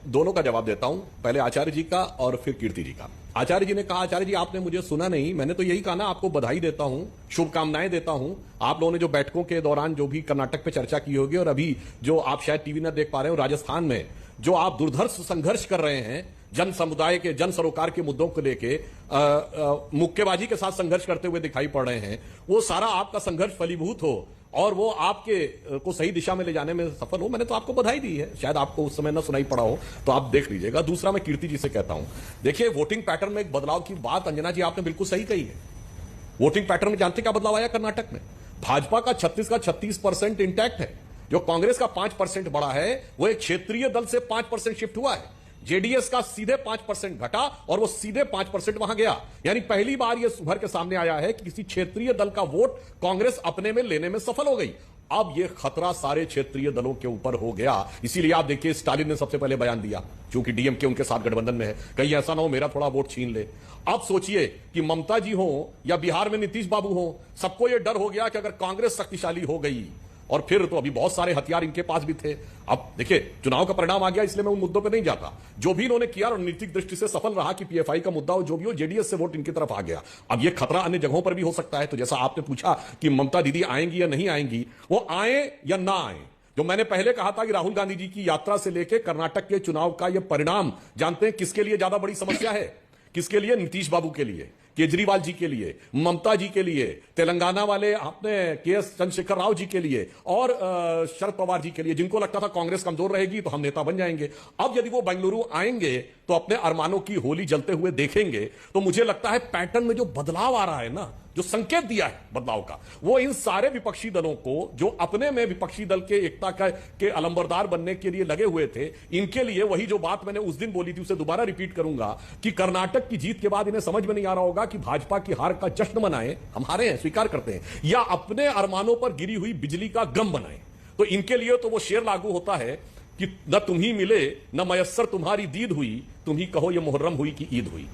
दोनों का जवाब देता हूं, पहले आचार्य जी का और फिर कीर्ति जी का। आचार्य जी ने कहा, आचार्य जी आपने मुझे सुना नहीं, मैंने तो यही कहा ना, आपको बधाई देता हूं, शुभकामनाएं देता हूं। आप लोगों ने जो बैठकों के दौरान जो भी कर्नाटक पे चर्चा की होगी और अभी जो आप शायद टीवी न देख पा रहे हो, राजस्थान में जो आप दुर्धर्ष संघर्ष कर रहे हैं जन समुदाय के, जन सरोकार के मुद्दों को लेके मुक्केबाजी के साथ संघर्ष करते हुए दिखाई पड़ रहे हैं, वो सारा आपका संघर्ष फलीभूत हो और वो आपके को सही दिशा में ले जाने में सफल हो, मैंने तो आपको बधाई दी है। शायद आपको उस समय न सुनाई पड़ा हो तो आप देख लीजिएगा। दूसरा, मैं कीर्ति जी से कहता हूं, देखिए वोटिंग पैटर्न में एक बदलाव की बात अंजना जी आपने बिल्कुल सही कही है। वोटिंग पैटर्न में जानते क्या बदलाव आया कर्नाटक में? भाजपा का 36 का 36% इंटैक्ट है, जो कांग्रेस का 5% बढ़ा है वो एक क्षेत्रीय दल से 5% शिफ्ट हुआ है। जेडीएस का सीधे 5% घटा और वो सीधे 5% वहां गया। यानी पहली बार यह उभर के सामने आया है कि किसी क्षेत्रीय दल का वोट कांग्रेस अपने में लेने में सफल हो गई। अब यह खतरा सारे क्षेत्रीय दलों के ऊपर हो गया। इसीलिए आप देखिए, स्टालिन ने सबसे पहले बयान दिया, क्योंकि डीएमके उनके साथ गठबंधन में है, कहीं ऐसा ना हो मेरा थोड़ा वोट छीन ले। अब सोचिए कि ममता जी हो या बिहार में नीतीश बाबू हो, सबको यह डर हो गया कि अगर कांग्रेस शक्तिशाली हो गई, और फिर तो अभी बहुत सारे हथियार इनके पास भी थे। अब देखिए, चुनाव का परिणाम आ गया, इसलिए मैं उन मुद्दों पे नहीं जाता। जो भी इन्होंने किया रणनीतिक दृष्टि से सफल रहा कि पीएफआई का मुद्दा हो, जो भी हो, जेडीएस से वोट इनकी तरफ आ गया। अब ये खतरा अन्य जगहों पर भी हो सकता है। तो जैसा आपने पूछा कि ममता दीदी आएंगी या नहीं आएंगी, वो आए या ना आए, जो मैंने पहले कहा था कि राहुल गांधी जी की यात्रा से लेकर कर्नाटक के चुनाव का यह परिणाम जानते हैं किसके लिए ज्यादा बड़ी समस्या है? किसके लिए? नीतीश बाबू के लिए, केजरीवाल जी के लिए, ममता जी के लिए, तेलंगाना वाले आपने केएस चंद्रशेखर राव जी के लिए और शरद पवार जी के लिए, जिनको लगता था कांग्रेस कमजोर रहेगी तो हम नेता बन जाएंगे। अब यदि वो बेंगलुरु आएंगे तो अपने अरमानों की होली जलते हुए देखेंगे। तो मुझे लगता है पैटर्न में जो बदलाव आ रहा है ना, जो संकेत दिया है बदलाव का, वो इन सारे विपक्षी दलों को जो अपने में विपक्षी दल के एकता के अलंबरदार बनने के लिए लगे हुए थे, इनके लिए वही जो बात मैंने उस दिन बोली थी उसे दोबारा रिपीट करूंगा कि कर्नाटक की जीत के बाद इन्हें समझ में नहीं आ रहा होगा कि भाजपा की हार का जश्न मनाएं, हम हारे हैं स्वीकार करते हैं, या अपने अरमानों पर गिरी हुई बिजली का गम बनाएं। तो इनके लिए तो वो शेर लागू होता है कि न तुम्ही मिले न मयस्सर तुम्हारी दीद हुई, तुम ही कहो ये मुहर्रम हुई कि ईद हुई।